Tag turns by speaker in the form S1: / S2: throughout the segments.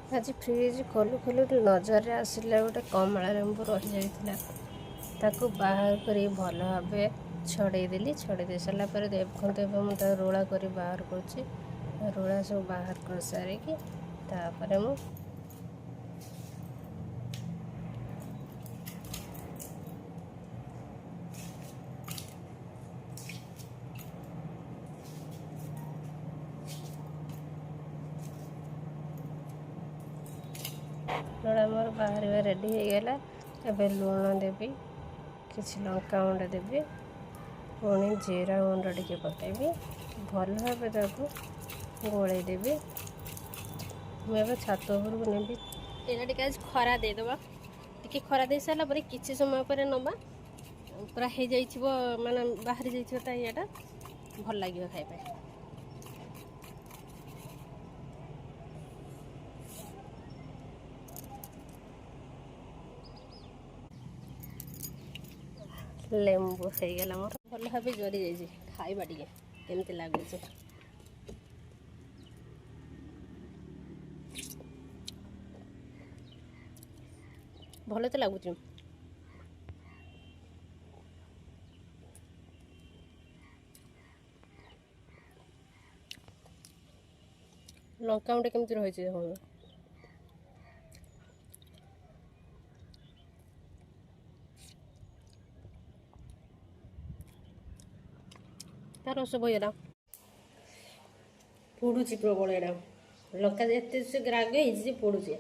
S1: आज फ्रिज खोलु खोलु नजर आसला गोटे कमला लेंबू रही जाइथिला ताको बाहर करी भल भाव छड़ेदेली छड़े दे सारा पर देखते मुझे रोला कर बाहर करुच्ची रोला सब बाहर कर सारिकी तापर मु रोला मोर बाहर रेडी हो गला। एबे लुण देवी किसी लंका गुंड देवी पुणी जीरा गुंड टिके पकेबी भल भाव गोले देवी। मुझे छात उपरକୁ नेबी एटा टिके आज खरा देदेबा टिके खरा दे सारा पर किछि समय पर नबा पूरा हो जाइछिबो माने बाहर जाइछिबो ता याटा भल लागियो खाइबा। लेंबू हो गला मोर भल भाव जरी जाइए खाइबा टिके केमती लागुचे। भल तो लगुच लंका गुंड केमती रही तार रस बहरा पोड़ुची प्रबल एटा लंका एत राग हो पोड़ुची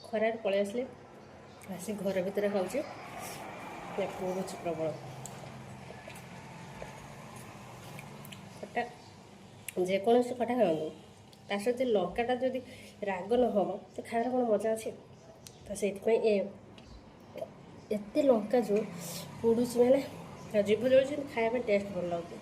S1: खरार पलि आसले आसी घर भितर खाऊे पोड़ुची प्रबल खटा जेकोसी खटा खाऊ ता सहित लंकाटा जदि राग न हम तो खार कौन मजा अच्छे तो से एत लंका जो पोड़ुची मैंने जीभ जल खाया टेस्ट भल लगे।